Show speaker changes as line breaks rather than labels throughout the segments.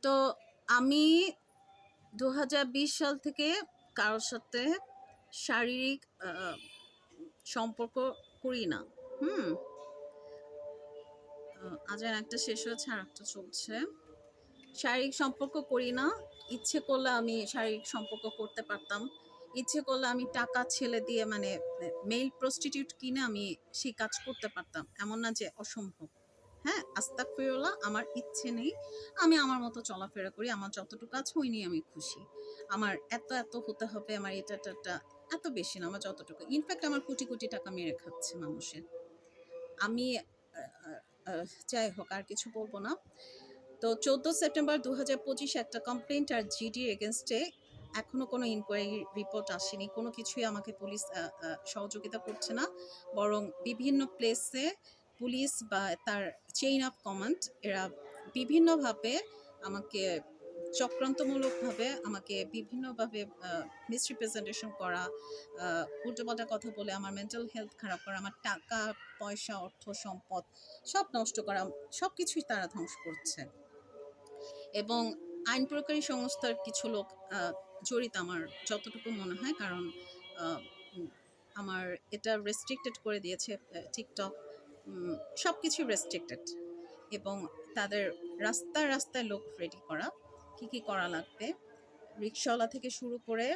তো আমি ২০২০ সাল থেকে কারোর সাথে শারীরিক সম্পর্ক করি না। হুম? আজান একটা শেষ হয়েছে, আরেকটা চলছে। শারীরিক সম্পর্ক করি না। ইচ্ছে করলে আমি শারীরিক সম্পর্ক করতে পারতাম। ইচ্ছে করলে আমি টাকা ছেলে দিয়ে মানে মেইল প্রস্টিটিউট কিনে আমি সেই কাজ করতে পারতাম। এমন না যে অসম্ভব। হ্যাঁ? আস্তাগফিরুল্লাহ, আমার ইচ্ছে নেই। আমি আমার মতো চলাফেরা করি। আমার যতটুকু আছে ওই নিয়ে আমি খুশি। আমার এত হতে হবে, আমার এটা এত বেশি না, আমার যতটুকু। ইনফ্যাক্ট আমার কোটি টাকা মেরে খাচ্ছে মানুষে। আমি আ আ আ যাই হোক, আর কিছু বলব না। তো 14 সেপ্টেম্বর ২০২৫ একটা কমপ্লেইন্ট আর জিডির এগেইনস্টে এখনো কোনো ইনকোয়ারি রিপোর্ট আসেনি। কোনো কিছুই আমাকে পুলিশ সহযোগিতা করছে না। বরং বিভিন্ন প্লেসে পুলিশ বা তার চেইন অফ কমান্ড এরা বিভিন্নভাবে আমাকে চক্রান্তমূলকভাবে আমাকে বিভিন্নভাবে মিসরিপ্রেজেন্টেশন করা, উল্টোপাল্টা কথা বলে আমার মেন্টাল হেলথ খারাপ করা, আমার টাকা, পয়সা, অর্থ, সম্পদ সব নষ্ট করা, সবকিছুই তারা ধ্বংস করছে। এবং আইন প্রয়োগকারী সংস্থার কিছু লোক জড়িত আমার যতটুকু মনে হয়। কারণ আমার এটা রেস্ট্রিক্টেড করে দিয়েছে টিকটক, সব কিছুই রেস্ট্রিক্টেড। এবং তাদের রাস্তায় লোক রেডি করা, কি করা লাগবে, রিক্সাওয়ালা থেকে শুরু করে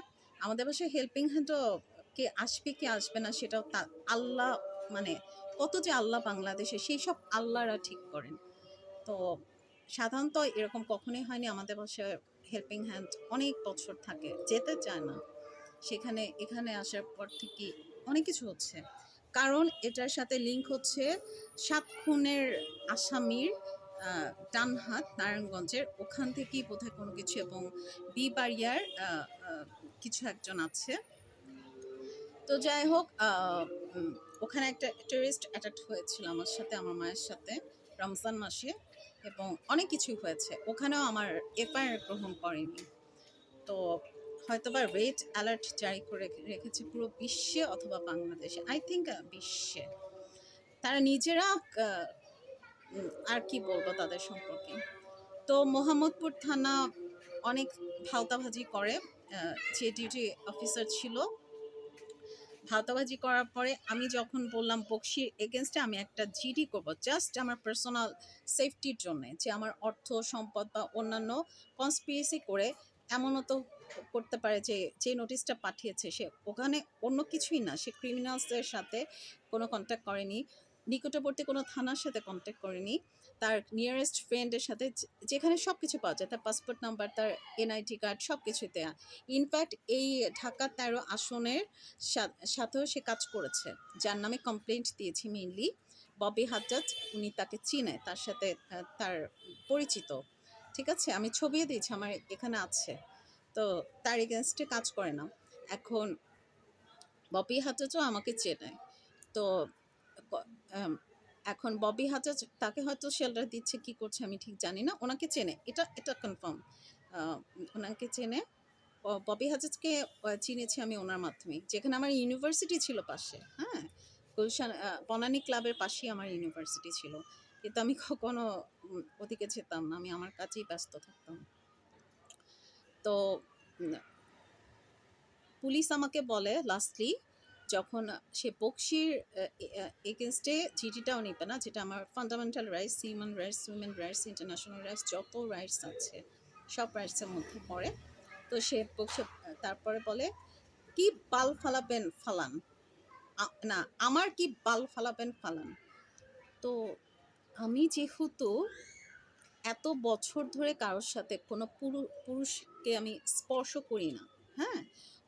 আমাদের বাসায় হেল্পিং হ্যান্ডও কে আসবে কি আসবে না সেটাও আল্লাহ, মানে কত যে আল্লাহ বাংলাদেশে, সেই সব আল্লাহরা ঠিক করেন। তো সাধারণত এরকম কখনোই হয়নি। আমাদের বাসায় হেল্পিং হ্যান্ড অনেক বছর থাকে, যেতে চায় না। এখানে আসার পর থেকে অনেক কিছু হচ্ছে। কারণ এটার সাথে লিঙ্ক হচ্ছে ৭ খুনের আসামির ডান হাত নারায়ণগঞ্জের, ওখান থেকেই বোধহয় কোনো কিছু, এবং বিবাড়িয়ার কিছু একজন আছে। তো যাই হোক, ওখানে একটা টেররিস্ট অ্যাটাক হয়েছিল আমার সাথে, আমার মায়ের সাথে রমজান মাসে, এবং অনেক কিছুই হয়েছে। ওখানেও আমার এফআইআর গ্রহণ করেনি। তো হয়তোবা রেড অ্যালার্ট জারি করে রেখেছে পুরো বিশ্বে অথবা বাংলাদেশে, আই থিঙ্ক বিশ্বে। তারা নিজেরা আর কি বলবো তাদের সম্পর্কে। তো মোহাম্মদপুর থানা অনেক ভাওতাভাজি করে। যে ডিউটি অফিসার ছিল, ভাওতাবাজি করার পরে আমি যখন বললাম বকশির এগেনস্টে আমি একটা জিডি করব, জাস্ট আমার পার্সোনাল সেফটির জন্য, যে আমার অর্থ সম্পদ বা অন্যান্য কনস্পিরেসি করে এমনও তো করতে পারে যে যে নোটিশটা পাঠিয়েছে সে ওখানে অন্য কিছুই না, সে ক্রিমিনালসদের সাথে কোনো কন্ট্যাক্ট করেনি, নিকটবর্তী কোনো থানার সাথে কন্ট্যাক্ট করেনি, তার নিয়ারেস্ট ফ্রেন্ডের সাথে, যেখানে সব কিছু পাওয়া যায়, তার পাসপোর্ট নাম্বার, তার এনআইডি কার্ড, সব কিছু দেয়া। ইনফ্যাক্ট এই ঢাকা ১৩ আসনের সাথেও সে কাজ করেছে, যার নামে কমপ্লেন্ট দিয়েছি মেইনলি ববি হাজ্জাজ। উনি তাকে চিনে, তার সাথে তার পরিচিত। ঠিক আছে, আমি ছবিও দিয়েছি, আমার এখানে আছে। তো তার এগেনস্টে কাজ করে না। এখন ববি হাজ্জাজও আমাকে চেনে। তো এখন ববি হাজ্জাজ তাকে হয়তো শেল্টার দিচ্ছে, কি করছে আমি ঠিক জানি না। ওনাকে চেনে, এটা কনফার্ম। ওনাকে চেনে। ববি হাজ্জাজকে চিনেছি আমি ওনার মাধ্যমে, যেখানে আমার ইউনিভার্সিটি ছিল পাশে। হ্যাঁ, গুলশান বনানী ক্লাবের পাশেই আমার ইউনিভার্সিটি ছিল, কিন্তু আমি কখনো ওদিকে যেতাম না, আমি আমার কাজেই ব্যস্ত থাকতাম। তো পুলিশ আমাকে বলে লাস্টলি, যখন সে বকশির এগেনস্টে জিডিটাও নিবে না, যেটা আমার fundamental rights, human rights, women rights, international rights, যত রাইটস আছে সব রাইটসের মধ্যে পড়ে। তো সে বকশি তারপরে বলে, কি বাল ফালাবেন ফালান, না আমার কি বাল ফালাবেন ফালান। তো আমি যেহেতু এত বছর ধরে কারোর সাথে কোনো পুরুষকে আমি স্পর্শ করি না, হ্যাঁ,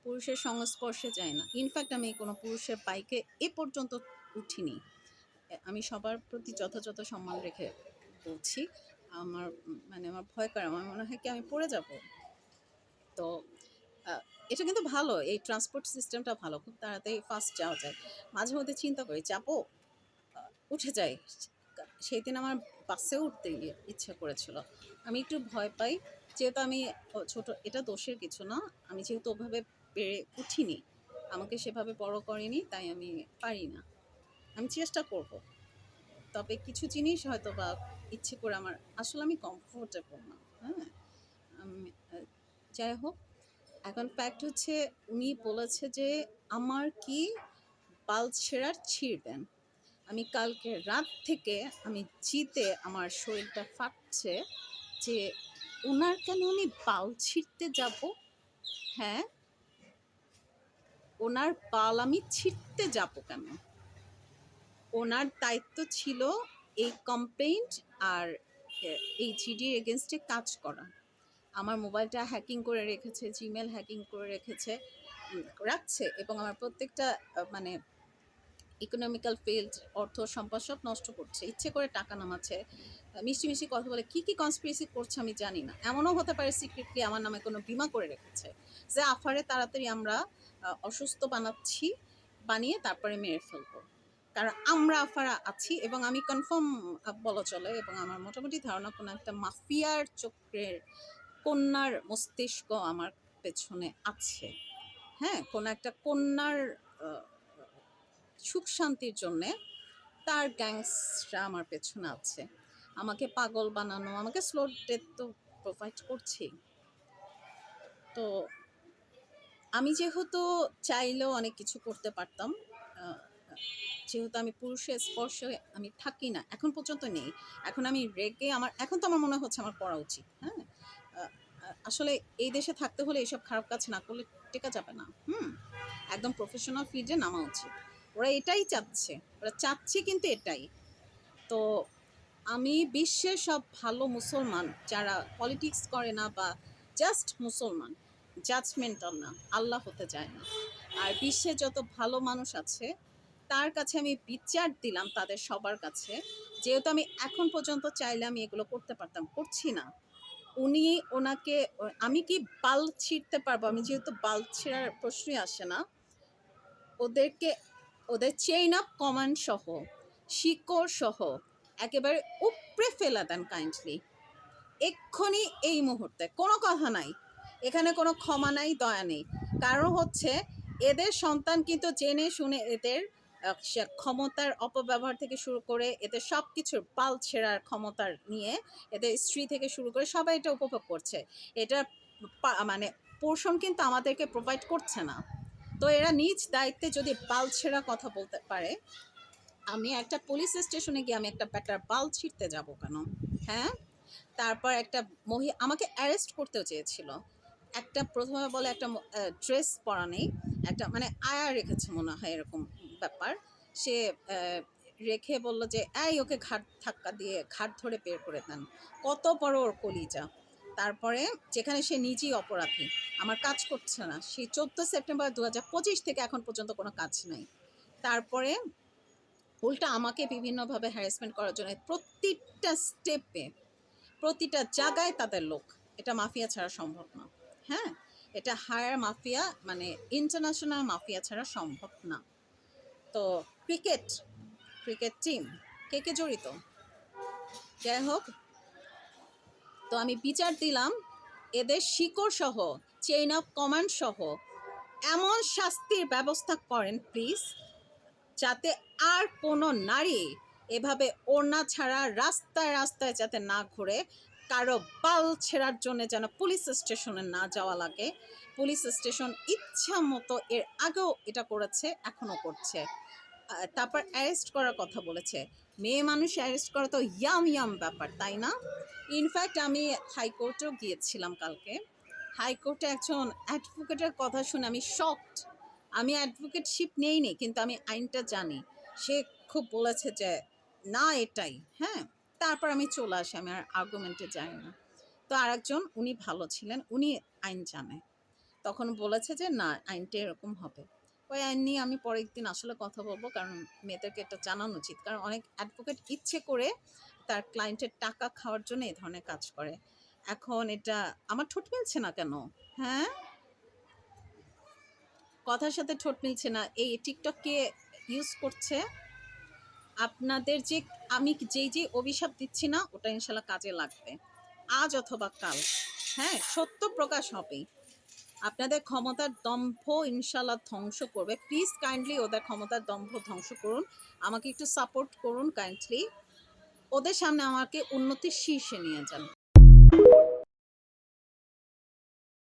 পুরুষের সংস্পর্শে যাই না, ইনফ্যাক্ট আমি কোনো পুরুষের বাইকে এ পর্যন্ত উঠিনি। আমি সবার প্রতি যথাযথ সম্মান রেখে বলছি। আমার মানে আমার ভয় করে, আমার মনে হয় কি আমি পড়ে যাব। তো এটা কিন্তু ভালো, এই ট্রান্সপোর্ট সিস্টেমটা ভালো, খুব তাড়াতাড়ি ফাস্ট যাওয়া যায়। মাঝে মধ্যে চিন্তা করি যাবো, উঠে যাই। সেই দিন আমার বাসে উঠতে ইচ্ছা করেছিল। আমি একটু ভয় পাই, যেহেতু আমি ছোট, এটা দোষের কিছু না, আমি যেহেতু ওভাবে পেরে উঠিনি, আমাকে সেভাবে বড় করেনি, তাই আমি পারি না। আমি চেষ্টা করব, তবে কিছু জিনিস হয়তো বা ইচ্ছে করে আমার, আসলে আমি কমফোর্টেবল না। হ্যাঁ, আহ, যাই হোক, এখন ফ্যাক্ট হচ্ছে উনি বলেছে যে আমার কি বাল ছেঁড়ার ছিঁড় দেন। আমি কালকে রাত থেকে আমি জিতে আমার শরীরটা ফাটছে যে ওনার কেন আমি বাল ছিঁড়তে যাব। হ্যাঁ, ওনার বাল আমি ছিঁড়তে যাব কেন? ওনার দায়িত্ব ছিল এই কমপ্লেন্ট আর এই জিডির এগেনস্টে কাজ করা। আমার মোবাইলটা হ্যাকিং করে রেখেছে, জিমেল হ্যাকিং করে রেখেছে, রাখছে, এবং আমার প্রত্যেকটা মানে ইকোনমিক্যাল ফিল্ড, অর্থ সম্পদ সব নষ্ট করছে, ইচ্ছে করে টাকা নামাচ্ছে, মিষ্টি মিষ্টি কথা বলে কী কী কনস্পিরেসি করছে আমি জানি না। এমনও হতে পারে সিক্রেটলি আমার নামে কোনো বিমা করে রেখেছে যে আফারে তাড়াতাড়ি আমরা অসুস্থ বানাচ্ছি, বানিয়ে তারপরে মেরে ফেলবো। কারণ আমরা আফারা আছি এবং আমি কনফার্ম বলা চলে, এবং আমার মোটামুটি ধারণা কোনো একটা মাফিয়ার চক্রের কন্যার মস্তিষ্ক আমার পেছনে আছে। হ্যাঁ, কোনো একটা কন্যার সুখ শান্তির জন্যে তার গ্যাংসরা আমার পেছনে আছে, আমাকে পাগল বানানো, আমাকে স্লো ডেথ তো প্রোভাইড করছি। তো আমি যেহেতু চাইলেও অনেক কিছু করতে পারতাম, যেহেতু আমি পুরুষের স্পর্শে আমি থাকি না, এখন পর্যন্ত নেই। এখন আমি রেগে এখন তো আমার মনে হচ্ছে আমার করা উচিত। হ্যাঁ, আসলে এই দেশে থাকতে হলে এইসব খারাপ কাজ না করলে টেকা যাবে না। একদম প্রফেশনাল ফিল্ডে নামা উচিত। ওরা এটাই চাচ্ছে, ওরা চাচ্ছে কিন্তু এটাই। তো আমি বিশ্বের সব ভালো মুসলমান যারা পলিটিক্স করে না বা জাস্ট মুসলমান, জাজমেন্টাল না, আল্লাহ হতে চায় না, আর বিশ্বে যত ভালো মানুষ আছে তার কাছে আমি বিচার দিলাম, তাদের সবার কাছে, যেহেতু আমি এখন পর্যন্ত চাইলে আমি এগুলো করতে পারতাম, করছি না। উনি ওনাকে, আমি কি বাল ছিঁড়তে পারবো? আমি যেহেতু বাল ছিঁড়ার প্রশ্নই আসে না, ওদেরকে ওদের চেইন অফ কমান্ড সহ, শিকড় সহ একেবারে উপড়ে ফেলা দেন কাইন্ডলি, এক্ষুনি, এই মুহূর্তে। কোনো কথা নাই এখানে, কোনো ক্ষমা নাই, দয়া নেই। কারণ হচ্ছে এদের সন্তান কিন্তু জেনে শুনে এদের ক্ষমতার অপব্যবহার থেকে শুরু করে এদের সব কিছুর পাল ছেঁড়ার ক্ষমতার নিয়ে এদের স্ত্রী থেকে শুরু করে সবাই এটা উপভোগ করছে। এটা মানে পোর্শন কিন্তু আমাদেরকে প্রোভাইড করছে না। তো এরা নিজ দায়িত্বে যদি বাল ছেঁড়া কথা বলতে পারে, আমি একটা পুলিশ স্টেশনে গিয়ে আমি একটা ব্যাটার বাল ছিঁড়তে যাব কেন? হ্যাঁ, তারপর একটা আমাকে অ্যারেস্ট করতেও চেয়েছিল। একটা প্রথমে বলে একটা ড্রেস পরা নেই, একটা মানে আয়া রেখেছে মনে হয় এরকম ব্যাপার। সে রেখে বলল যে এই ওকে ঘাট ধাক্কা দিয়ে ঘাট ধরে বের করে দেন। কত বড় ওর কলিজা! তারপরে যেখানে সে নিজেই অপরাধী, আমার কাজ করছে না, সেই 14 সেপ্টেম্বর 2025 থেকে এখন পর্যন্ত কোনো কাজ নাই। তারপরে উল্টা আমাকে বিভিন্নভাবে হ্যারাসমেন্ট করার জন্য প্রতিটা স্টেপে, প্রতিটা জায়গায় তাদের লোক। এটা মাফিয়া ছাড়া সম্ভব না। হ্যাঁ, এটা হায়ার মাফিয়া, মানে ইন্টারন্যাশনাল মাফিয়া ছাড়া সম্ভব না। তো ক্রিকেট টিম কে কে জড়িত? যাই হোক, তো আমি বিচার দিলাম এদের শিকড় সহ, চেইন অফ কমান্ড সহ এমন শাস্তির ব্যবস্থা করেন প্লিজ, যাতে আর কোনো নারী এভাবে ওড়না ছাড়া রাস্তায় রাস্তায় যাতে না ঘুরে, কারো বাল ছেঁড়ার জন্য যেন পুলিশ স্টেশনে না যাওয়া লাগে। পুলিশ স্টেশন ইচ্ছা মতো এর আগেও এটা করেছে, এখনও করছে। তারপর অ্যারেস্ট করার কথা বলেছে। মেয়ে মানুষ অ্যারেস্ট করা তো ইয়াম ব্যাপার, তাই না? ইনফ্যাক্ট আমি হাইকোর্টেও গিয়েছিলাম কালকে। হাইকোর্টে একজন অ্যাডভোকেটের কথা শুনে আমি শকড। আমি অ্যাডভোকেটশিপ নেইনি, কিন্তু আমি আইনটা জানি। সে খুব বলেছে যে না এটাই, হ্যাঁ। তারপর আমি চলে আসি, আমি আর আর্গুমেন্টে যাই না। তো আরেকজন, উনি ভালো ছিলেন, উনি আইন জানে, তখন বলেছে যে না আইনটা এরকম হবে। ওই আইন নিয়ে আমি পরের দিন আসলে কথা বলবো, কারণ মেয়েদেরকে এটা জানানো উচিত। কারণ অনেক অ্যাডভোকেট ইচ্ছে করে তার ক্লায়েন্টের টাকা খাওয়ার জন্য এই ধরনের কাজ করে। এখন এটা আমার ঠোঁট মিলছে না কেন? হ্যাঁ, কথার সাথে ঠোঁট মিলছে না। এই টিকটক কে ইউজ করছে আপনাদের, যে আমি যেই অভিশাপ দিচ্ছি না ওটা ইনশাল্লাহ কাজে লাগবে, আজ অথবা কাল। হ্যাঁ, সত্য প্রকাশ হবে। আপনাদের ক্ষমতার দম্ভ ইনশাল্লাহ ধ্বংস করবে। প্লিজ কাইন্ডলি ওদের ক্ষমতার দম্ভ ধ্বংস করুন, আমাকে একটু সাপোর্ট করুন কাইন্ডলি। ওদের সামনে আমাকে উন্নতির শীর্ষে নিয়ে যান।